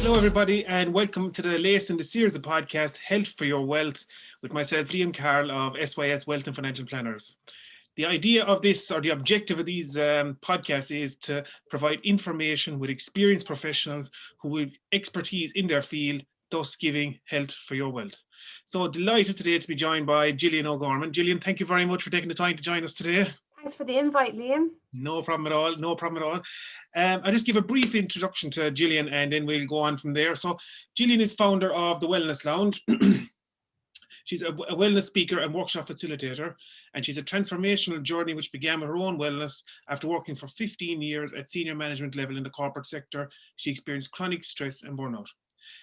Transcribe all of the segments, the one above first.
Hello, everybody, and welcome to the latest in the series of podcast, Health for Your Wealth, with myself, Liam Carroll of SYS Wealth and Financial Planners. The idea of this, or the objective of these podcasts, is to provide information with experienced professionals who have expertise in their field, thus giving health for your wealth. So delighted today to be joined by Gillian O'Gorman. Gillian, thank you very much for taking the time to join us today. Thanks for the invite, Liam. No problem at all. No problem at all. I'll just give a brief introduction to Gillian and then we'll go on from there. So Gillian is founder of the Wellness Lounge. She's a wellness speaker and workshop facilitator, and she's a transformational journey which began with her own wellness. After working for 15 years at senior management level in the corporate sector, she experienced chronic stress and burnout.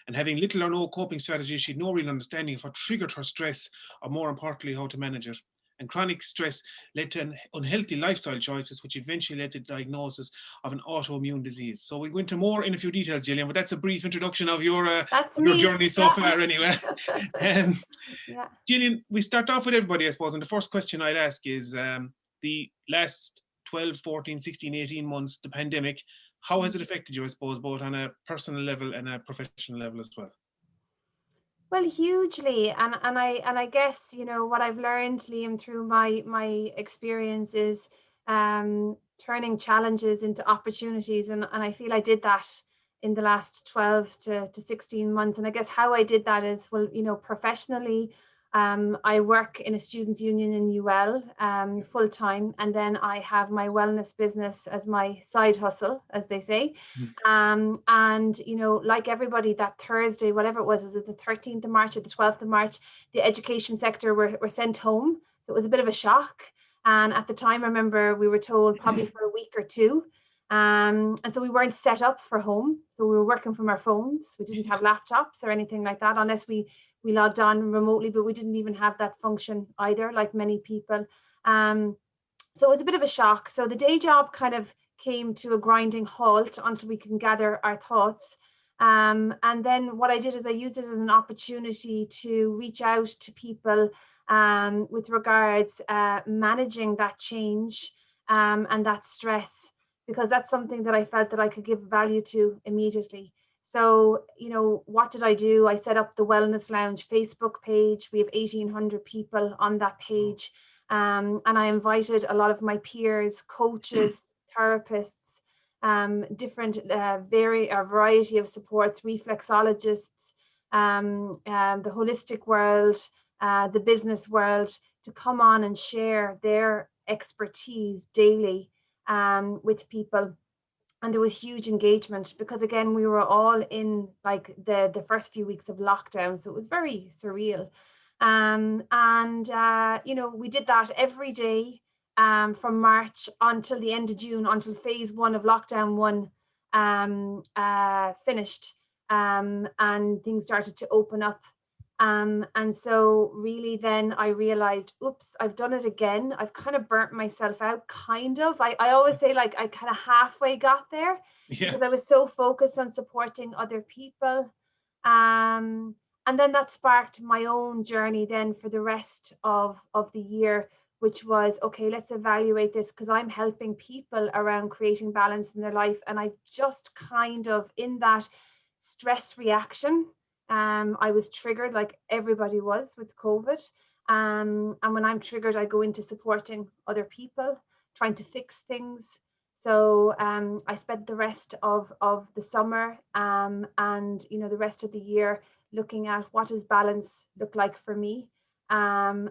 And having little or no coping strategies, she had no real understanding of what triggered her stress, or more importantly, how to manage it. And chronic stress led to unhealthy lifestyle choices, which eventually led to the diagnosis of an autoimmune disease. So we'll go into more in a few details, Gillian, but that's a brief introduction of your journey so far anyway. Gillian, we start off with everybody, I suppose, and the first question I'd ask is the last 12, 14, 16, 18 months, the pandemic, how has it affected you, I suppose, both on a personal level and a professional level as well? Well, hugely, and I guess, you know, what I've learned, Liam, through my experience is turning challenges into opportunities, and I feel I did that in the last 12 to 16 months. And I guess how I did that is, well, you know, professionally, I work in a students' union in UL full time, and then I have my wellness business as my side hustle, as they say. And you know, like everybody, that Thursday, whatever it was it the 13th of March or the 12th of March, the education sector were sent home. So it was a bit of a shock. And at the time, I remember we were told probably for a week or two. And so we weren't set up for home. So we were working from our phones. We didn't have laptops or anything like that, unless we logged on remotely, but we didn't even have that function either, like many people. So it was a bit of a shock. So the day job kind of came to a grinding halt until we can gather our thoughts. And then what I did is I used it as an opportunity to reach out to people with regards managing that change and that stress, because that's something that I felt that I could give value to immediately. So, you know, what did I do? I set up the Wellness Lounge Facebook page. We have 1,800 people on that page. And I invited a lot of my peers, coaches, therapists, different variety of supports, reflexologists, the holistic world, the business world, to come on and share their expertise daily with people. And there was huge engagement because, again, we were all in like the first few weeks of lockdown. So it was very surreal. You know, we did that every day from March until the end of June, until phase 1 of lockdown 1 finished and things started to open up. And so really then I realized, oops, I've done it again. I've kind of burnt myself out, kind of. I always say like I kind of halfway got there because I was so focused on supporting other people. And then that sparked my own journey then for the rest of the year, which was, okay, let's evaluate this, because I'm helping people around creating balance in their life. And I just kind of, in that stress reaction, I was triggered like everybody was with COVID. And when I'm triggered, I go into supporting other people, trying to fix things. So I spent the rest of the summer and, you know, the rest of the year looking at what does balance look like for me. And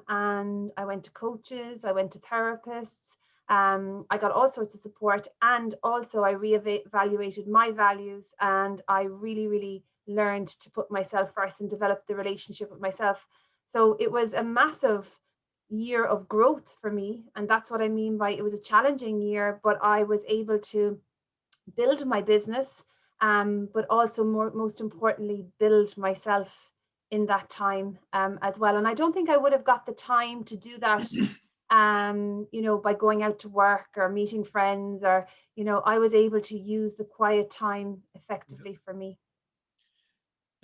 I went to coaches, I went to therapists, I got all sorts of support. And also I reevaluated my values, and I really, really learned to put myself first and develop the relationship with myself. So it was a massive year of growth for me. And that's what I mean by it was a challenging year, but I was able to build my business, but also most importantly, build myself in that time as well. And I don't think I would have got the time to do that, you know, by going out to work or meeting friends, or, you know, I was able to use the quiet time effectively for me.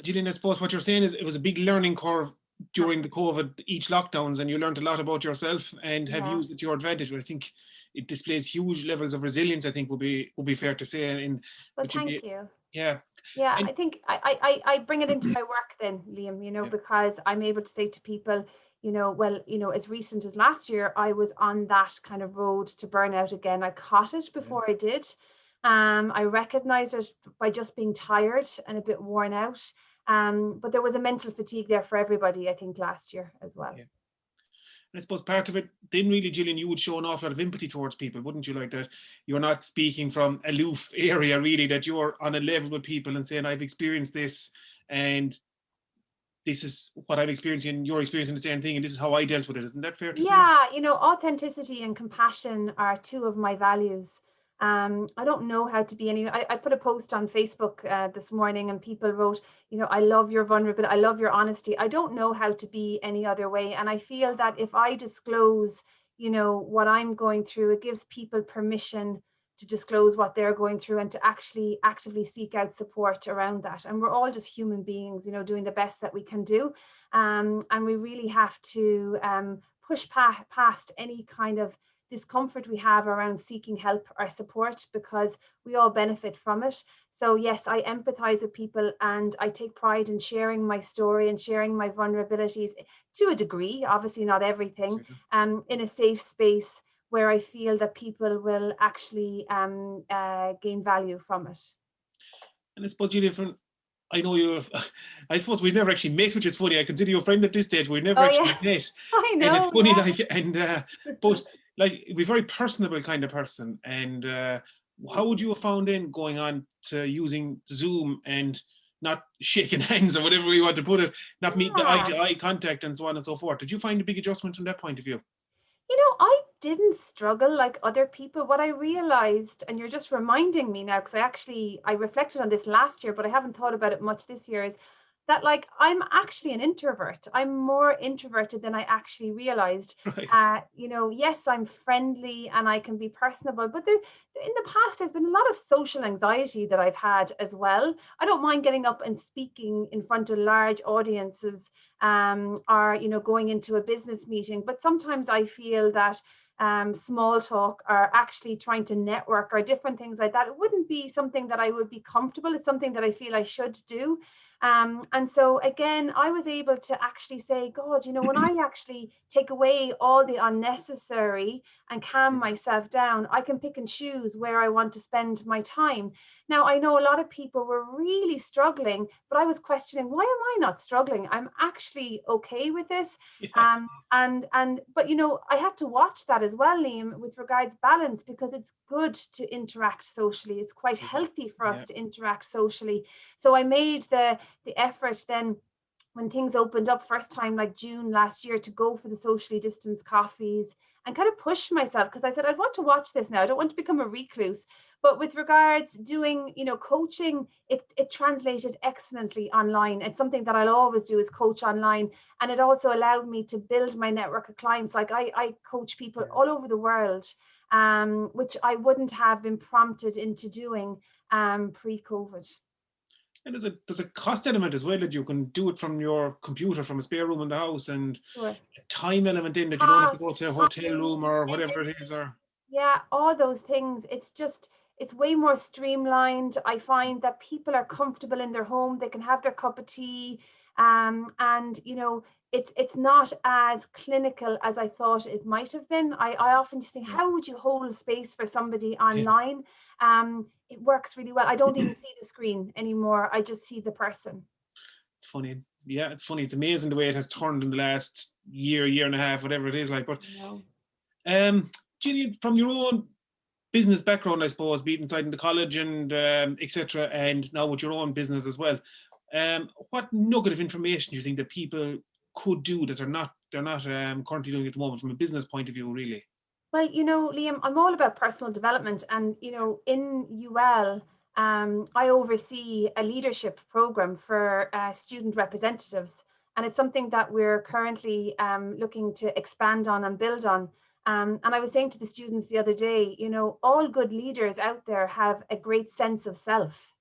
Gillian, I suppose what you're saying is it was a big learning curve during the COVID, each lockdowns, and you learned a lot about yourself and have used it to your advantage. I think it displays huge levels of resilience, I think would be fair to say. Well, thank you. Yeah. Yeah, And I think I bring it into my work then, Liam, yeah, because I'm able to say to people, well, as recent as last year, I was on that kind of road to burnout again. I caught it yeah. before I did. I recognized it by just being tired and a bit worn out. But there was a mental fatigue there for everybody, I think, last year as well. Yeah. I suppose part of it, then really, Gillian, you would show an awful lot of empathy towards people, wouldn't you? Like that you're not speaking from aloof area, really, that you're on a level with people and saying, I've experienced this, and this is what I'm experiencing, you're experiencing the same thing, and this is how I dealt with it. Isn't that fair to say? Yeah, authenticity and compassion are two of my values. I don't know how to be any. I put a post on Facebook this morning, and people wrote, I love your vulnerability, I love your honesty. I don't know how to be any other way, and I feel that if I disclose, what I'm going through, it gives people permission to disclose what they're going through and to actually actively seek out support around that. And we're all just human beings, doing the best that we can do. And we really have to push past any kind of discomfort we have around seeking help or support, because we all benefit from it. So yes, I empathize with people, and I take pride in sharing my story and sharing my vulnerabilities to a degree, obviously not everything, in a safe space where I feel that people will actually gain value from it. And I suppose, Gillian, I know you, I suppose we've never actually met, which is funny. I consider you a friend at this stage. We've never Oh yeah, actually met. I And it's know. funny, Yeah. like, but like, we're a very personable kind of person. And how would you have found in going on to using Zoom and not shaking hands or whatever we want to put it, not meet the eye Yeah. to eye contact and so on and so forth? Did you find a big adjustment from that point of view? I didn't struggle like other people. What I realized, and you're just reminding me now, because I reflected on this last year, but I haven't thought about it much this year, is that like I'm actually an introvert. I'm more introverted than I actually realized. Right. Yes, I'm friendly and I can be personable, but in the past, there's been a lot of social anxiety that I've had as well. I don't mind getting up and speaking in front of large audiences, or going into a business meeting, but sometimes I feel that small talk or actually trying to network or different things like that, it wouldn't be something that I would be comfortable. It's something that I feel I should do. And so again, I was able to actually say, God, when I actually take away all the unnecessary and calm myself down, I can pick and choose where I want to spend my time. Now, I know a lot of people were really struggling, but I was questioning, why am I not struggling? I'm actually okay with this. Yeah. But I had to watch that as well, Liam, with regards balance, because it's good to interact socially. It's quite healthy for us Yeah. to interact socially. So I made the effort then, when things opened up first time, like June last year, to go for the socially distanced coffees and kind of push myself, because I said, I want to watch this now. I don't want to become a recluse. But with regards doing, coaching, it translated excellently online. It's something that I'll always do, is coach online. And it also allowed me to build my network of clients. Like I coach people all over the world, which I wouldn't have been prompted into doing pre-COVID. And there's a cost element as well, that you can do it from your computer, from a spare room in the house, and Sure. a time element in that you don't have to go to Cost, a hotel time, room or whatever it is. Or yeah, all those things. It's way more streamlined. I find that people are comfortable in their home. They can have their cup of tea. And it's not as clinical as I thought it might have been. I often just think, how would you hold space for somebody yeah, online? It works really well. I don't even see the screen anymore. I just see the person. it's funny. Yeah, it's funny. It's amazing the way it has turned in the last year and a half, whatever it is like. But You know. um, Gillian, from your own business background, I suppose, being inside in the college and etc., and now with your own business as well, what nugget of information do you think that people could do that they're not currently doing at the moment from a business point of view, really? Well, Liam, I'm all about personal development. And, in UL, I oversee a leadership program for student representatives. And it's something that we're currently looking to expand on and build on. And I was saying to the students the other day, all good leaders out there have a great sense of self,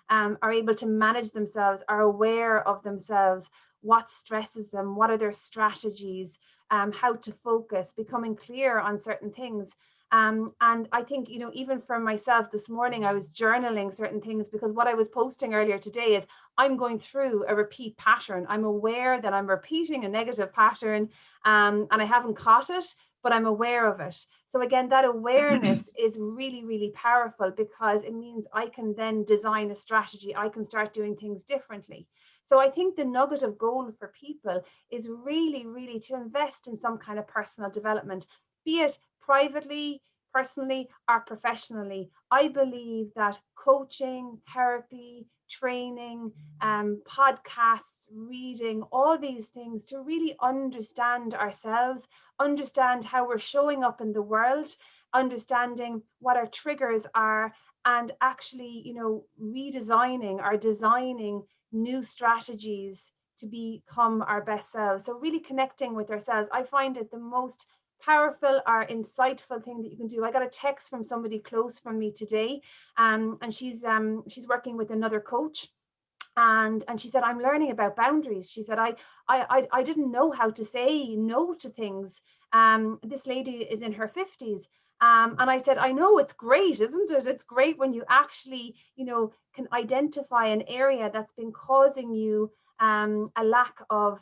are able to manage themselves, are aware of themselves, what stresses them, what are their strategies, how to focus, becoming clear on certain things. And I think, even for myself this morning, I was journaling certain things, because what I was posting earlier today is I'm going through a repeat pattern. I'm aware that I'm repeating a negative pattern, and I haven't caught it, but I'm aware of it. So again, that awareness is really, really powerful, because it means I can then design a strategy. I can start doing things differently. So I think the nugget of gold for people is really, really to invest in some kind of personal development, be it privately, personally, or professionally. I believe that coaching, therapy, training, podcasts, reading, all these things to really understand ourselves, understand how we're showing up in the world, understanding what our triggers are, and actually, redesigning or designing new strategies to become our best selves. So really connecting with ourselves, I find it the most powerful or insightful thing that you can do. I got a text from somebody close from me today, and she's working with another coach, and she said, I'm learning about boundaries. She said, I didn't know how to say no to things. This lady is in her 50s. And I said, I know, it's great, isn't it? It's great when you actually, can identify an area that's been causing you a lack of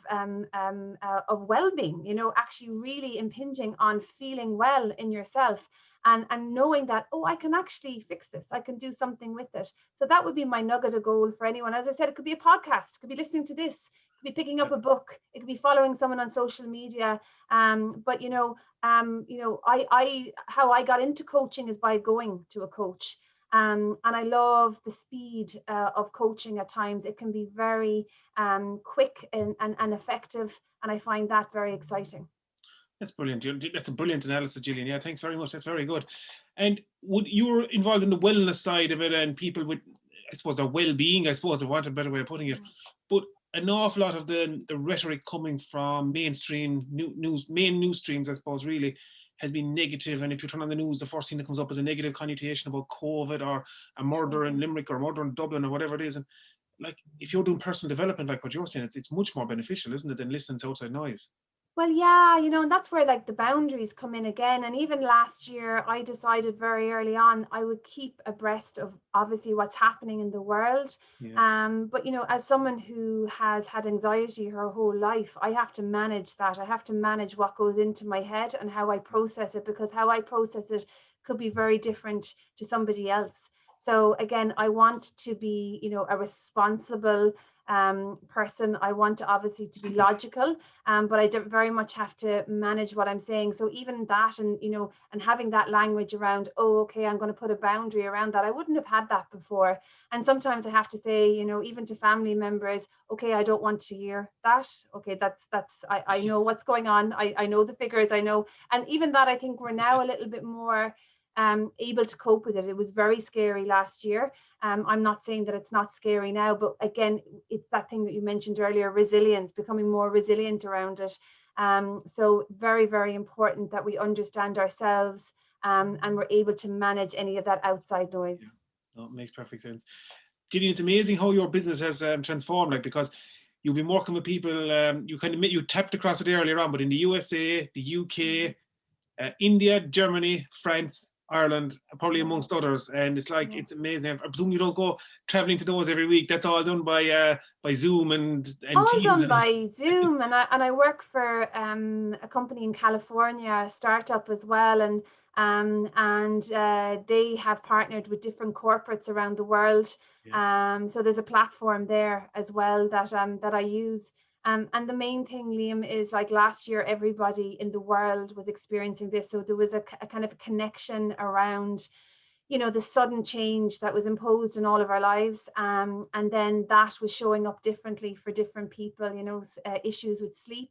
well-being, actually really impinging on feeling well in yourself, and knowing that, oh, I can actually fix this. I can do something with it. So that would be my nugget of gold for anyone. As I said, it could be a podcast, it could be listening to this, it could be picking up a book, it could be following someone on social media. But I how I got into coaching is by going to a coach. And I love the speed of coaching at times. It can be very quick and effective. And I find that very exciting. That's brilliant. That's a brilliant analysis, Gillian. Yeah, thanks very much. That's very good. And you were involved in the wellness side of it, and people with, I suppose, their well-being, I suppose, I want a better way of putting it. But an awful lot of the rhetoric coming from mainstream news streams, I suppose, really has been negative. And if you turn on the news, the first thing that comes up is a negative connotation about COVID, or a murder in Limerick, or a murder in Dublin, or whatever it is. And like, if you're doing personal development, like what you're saying, it's much more beneficial, isn't it, than listening to outside noise? Well, yeah, and that's where like the boundaries come in again. And even last year, I decided very early on I would keep abreast of obviously what's happening in the world. Yeah. But as someone who has had anxiety her whole life, I have to manage that. I have to manage what goes into my head and how I process it, because how I process it could be very different to somebody else. So again, I want to be, a responsible person. I want to obviously to be logical, but I very much have to manage what I'm saying. So even that, and and having that language around, oh, okay, I'm going to put a boundary around that. I wouldn't have had that before. And sometimes I have to say, even to family members, okay, I don't want to hear that. Okay, I know what's going on. I know the figures, I know. And even that, I think we're now a little bit more able to cope with it. It was very scary last year. I'm not saying that it's not scary now, but again, it's that thing that you mentioned earlier, resilience, becoming more resilient around it. So very, very important that we understand ourselves, and we're able to manage any of that outside noise. Yeah. No, it makes perfect sense. Gillian, it's amazing how your business has transformed, like, because you've been working with people, you tapped across it earlier on, but in the USA, the UK, India, Germany, France, Ireland, probably amongst others. And it's like, it's amazing. I presume you don't go traveling to those every week. That's all done by Zoom and all Teams. done by Zoom. And I work for a company in California, a startup as well, and they have partnered with different corporates around the world. So there's a platform there as well that I use. And the main thing, Liam, is like last year, everybody in the world was experiencing this. So there was a kind of a connection around, the sudden change that was imposed in all of our lives. And then that was showing up differently for different people, issues with sleep.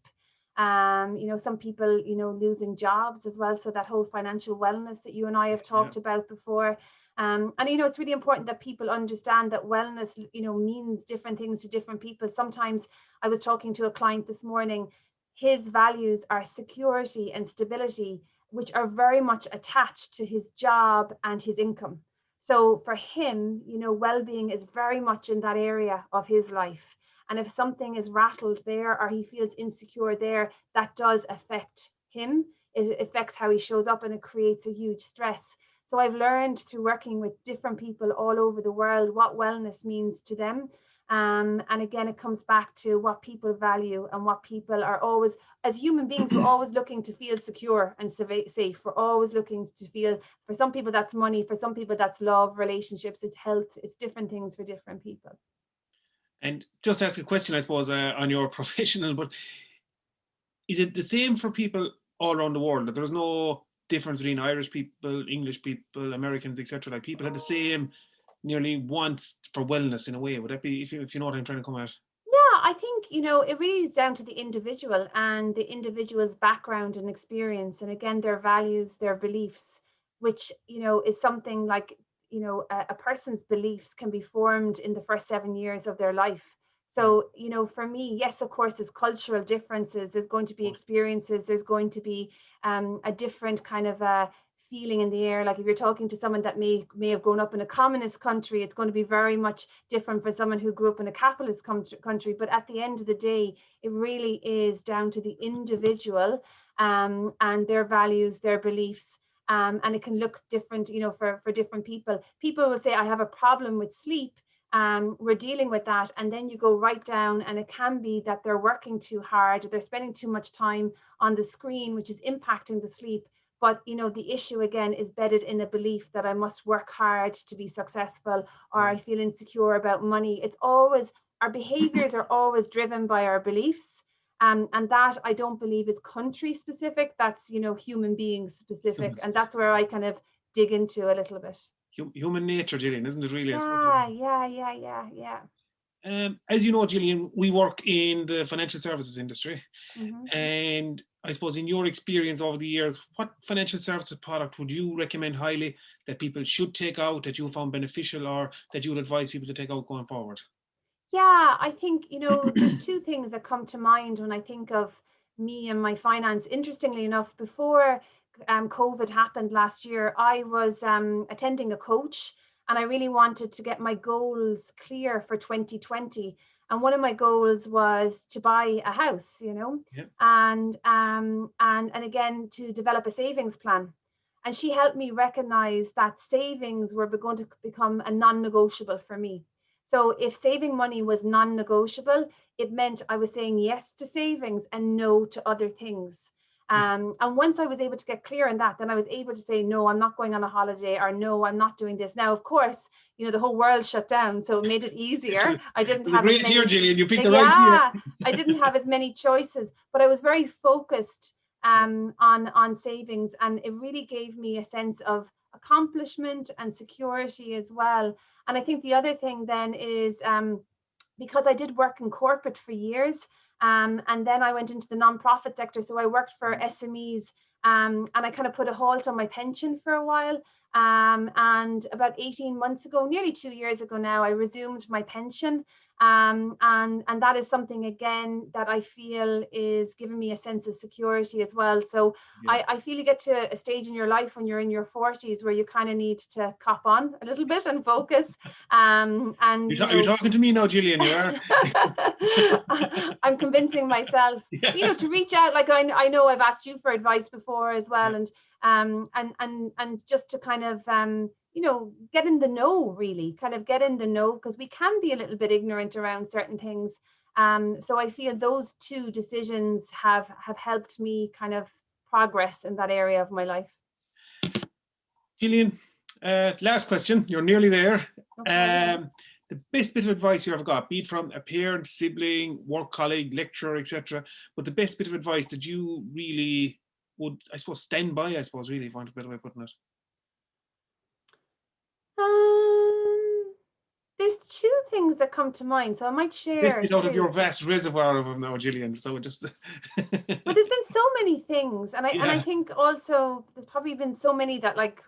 Some people, losing jobs as well. So that whole financial wellness that you and I have talked about before. And, it's really important that people understand that wellness, means different things to different people. Sometimes I was talking to a client this morning, his values are security and stability, which are very much attached to his job and his income. So for him, well-being is very much in that area of his life. And if something is rattled there or he feels insecure there, that does affect him. it affects how he shows up, and it creates a huge stress. So I've learned through working with different people all over the world what wellness means to them. And again, it comes back to what people value, and what people are always, as human beings, we're always looking to feel secure and safe. We're always looking to feel, for some people that's money, for some people that's love, relationships, it's health, it's different things for different people. And just ask a question, I suppose, on your professional, but is it the same for people all around the world? That there's no difference between Irish people, English people, Americans, etc. Like people have the same nearly wants for wellness in a way. Would that be, if you know what I'm trying to come at? Yeah, I think, it really is down to the individual and the individual's background and experience. And again, their values, their beliefs, which, is something like, a person's beliefs can be formed in the first 7 years of their life. Yeah, So, for me, yes, of course, there's cultural differences, there's going to of be course. experiences, there's going to be a different kind of feeling in the air. Like if you're talking to someone that may have grown up in a communist country, it's going to be very much different for someone who grew up in a capitalist country. But at the end of the day, it really is down to the individual, and their values, their beliefs. And it can look different, for different people. People will say, I have a problem with sleep. We're dealing with that. And then you go right down, and it can be that they're working too hard, they're spending too much time on the screen, which is impacting the sleep. But the issue again is bedded in a belief that I must work hard to be successful, or Yeah. I feel insecure about money. It's always, our behaviors are always driven by our beliefs. And that, I don't believe, is country specific. That's human being specific, and that's where I kind of dig into a little bit. Human nature, Gillian, isn't it really? I suppose. Yeah. As you know, Gillian, we work in the financial services industry. Hmm. And I suppose in your experience over the years, what financial services product would you recommend highly that people should take out, that you found beneficial, or that you would advise people to take out going forward? Yeah, I think, there's two things that come to mind when I think of me and my finance. Interestingly enough, before COVID happened last year, I was attending a coach, and I really wanted to get my goals clear for 2020. And one of my goals was to buy a house, Yeah. and again, to develop a savings plan. And she helped me recognize that savings were going to become a non-negotiable for me. So if saving money was non-negotiable, it meant I was saying yes to savings and no to other things. Yeah. And once I was able to get clear on that, then I was able to say, no, I'm not going on a holiday, or no, I'm not doing this. Now, of course, the whole world shut down, so it made it easier. I It didn't was a have as great year, many, Gillian. You picked the right year. yeah, I didn't have as many choices, but I was very focused Yeah. on savings, and it really gave me a sense of accomplishment and security as well. And I think the other thing then is, because I did work in corporate for years, and then I went into the nonprofit sector. So I worked for SMEs, and I kind of put a halt on my pension for a while. And about 18 months ago, nearly 2 years ago now, I resumed my pension. And that is something, again, that I feel is giving me a sense of security as well. So Yeah. I feel you get to a stage in your life when you're in your 40s where you kind of need to cop on a little bit and focus. And You're talking to me now, Gillian. You are. I'm convincing myself, Yeah. to reach out. Like I know I've asked you for advice before as well, Yeah. and just to kind of get in the know, really kind of get in the know, because we can be a little bit ignorant around certain things. So I feel those two decisions have helped me kind of progress in that area of my life. Gillian, last question. You're nearly there. Okay. The best bit of advice you ever got, be it from a parent, sibling, work colleague, lecturer, etc., but the best bit of advice that you really would, I suppose, stand by, I suppose, really, if I want a better way of putting it. There's two things that come to mind, so I might Best share bit out of your two. vast reservoir of them now, Gillian. So just. But there's been so many things, and I Yeah. think also there's probably been so many that like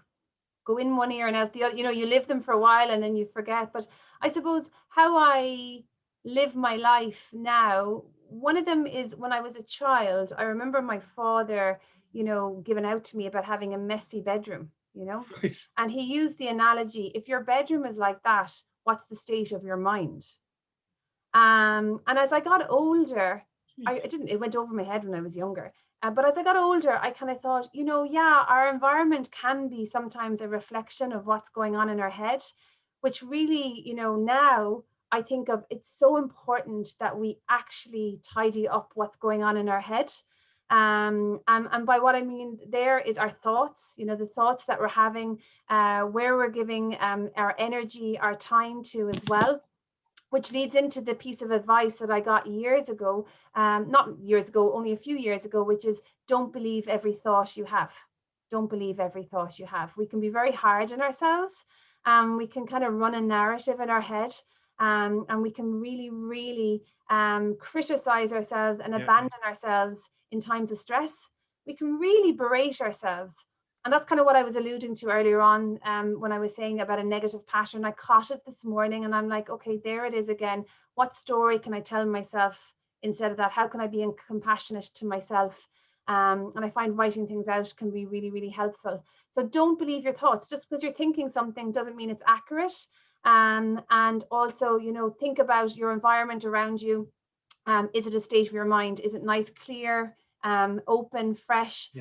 go in one ear and out the other. You live them for a while and then you forget. But I suppose how I live my life now, one of them is when I was a child, I remember my father, giving out to me about having a messy bedroom. Right. And he used the analogy, if your bedroom is like that, what's the state of your mind? And as I got older, it went over my head when I was younger. But as I got older, I kind of thought, yeah, our environment can be sometimes a reflection of what's going on in our head, which really, now I think of it's so important that we actually tidy up what's going on in our head. And by what I mean there is our thoughts, the thoughts that we're having, where we're giving our energy, our time to as well, which leads into the piece of advice that I got years ago, not years ago, only a few years ago, which is don't believe every thought you have. Don't believe every thought you have. We can be very hard on ourselves. We can kind of run a narrative in our head, and we can really, really criticize ourselves and abandon ourselves in times of stress. We can really berate ourselves. And that's kind of what I was alluding to earlier on, when I was saying about a negative pattern. I caught it this morning and I'm like, okay, there it is again. What story can I tell myself instead of that? How can I be compassionate to myself? And I find writing things out can be really, really helpful. So don't believe your thoughts. Just because you're thinking something doesn't mean it's accurate. And also, think about your environment around you. Is it a state of your mind? Is it nice, clear, open, fresh,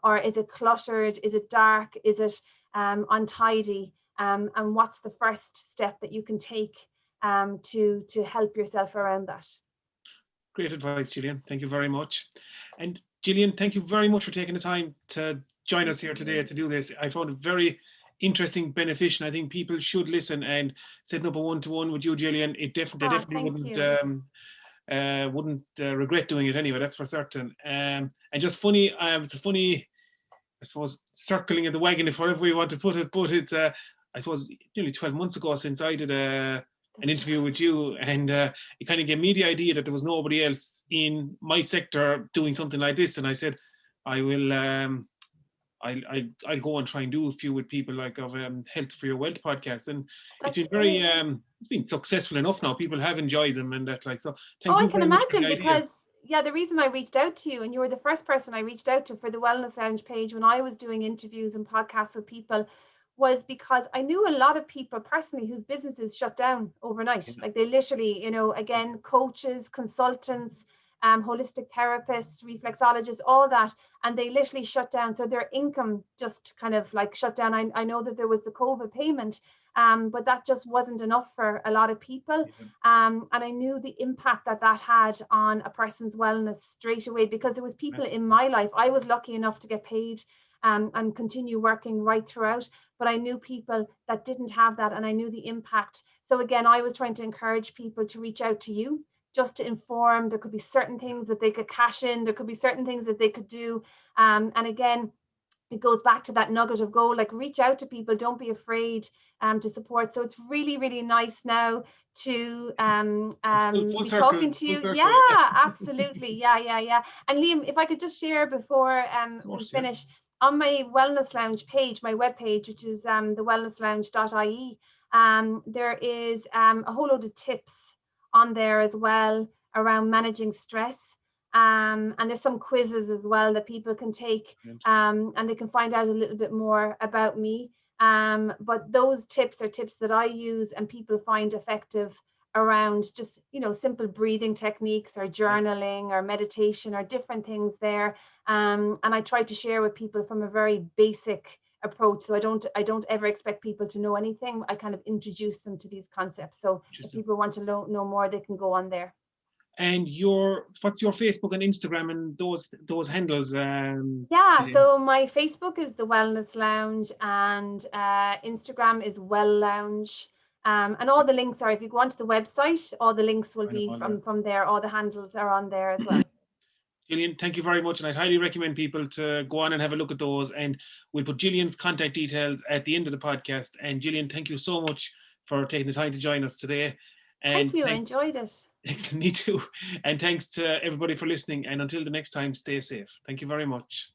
or is it cluttered? Is it dark? Is it untidy? And what's the first step that you can take to help yourself around that? Great advice, Gillian. Thank you very much. And Gillian, thank you very much for taking the time to join us here today to do this. I found it very interesting, beneficial. I think people should listen, and setting up a one-to-one with you, Gillian, they definitely wouldn't regret doing it anyway, that's for certain. And just funny, it's a funny, I suppose, circling of the wagon, if whatever we want to put it, but it's, I suppose, nearly 12 months ago since I did an interview with you, and it kind of gave me the idea that there was nobody else in my sector doing something like this, and I said, I will, I'll go and try and do a few with people like of Health for Your Wealth podcast, and it's been very it's been successful enough now. People have enjoyed them, and that, like, so thank you. I can imagine, because the reason I reached out to you, and you were the first person I reached out to for the Wellness Lounge page when I was doing interviews and podcasts with people, was because I knew a lot of people personally whose businesses shut down overnight. Like they literally, again, coaches, consultants, holistic therapists, reflexologists, all that, and they literally shut down. So their income just kind of like shut down. I know that there was the COVID payment, but that just wasn't enough for a lot of people. And I knew the impact that had on a person's wellness straight away, because there was people in my life. I was lucky enough to get paid and continue working right throughout, but I knew people that didn't have that, and I knew the impact. So again, I was trying to encourage people to reach out to you, just to inform. There could be certain things that they could cash in. There could be certain things that they could do. And again, it goes back to that nugget of gold, like reach out to people. Don't be afraid to support. So it's really, really nice now to be talking to you. Yeah, absolutely. Yeah. And Liam, if I could just share before we finish, on my Wellness Lounge page, my webpage, which is thewellnesslounge.ie, there is a whole load of tips on there as well around managing stress. And there's some quizzes as well that people can take, and they can find out a little bit more about me. But those tips are tips that I use and people find effective around just, simple breathing techniques or journaling or meditation or different things there. And I try to share with people from a very basic approach. So I don't ever expect people to know anything. I kind of introduce them to these concepts. So if people want to know more, they can go on there. And what's your Facebook and Instagram and those handles? So my Facebook is the Wellness Lounge, and Instagram is Well Lounge. And all the links are, if you go onto the website, all the links will be from there. All the handles are on there as well. Gillian, thank you very much. And I'd highly recommend people to go on and have a look at those. And we'll put Gillian's contact details at the end of the podcast. And Gillian, thank you so much for taking the time to join us today. And thank you. I enjoyed it. Me too. And thanks to everybody for listening. And until the next time, stay safe. Thank you very much.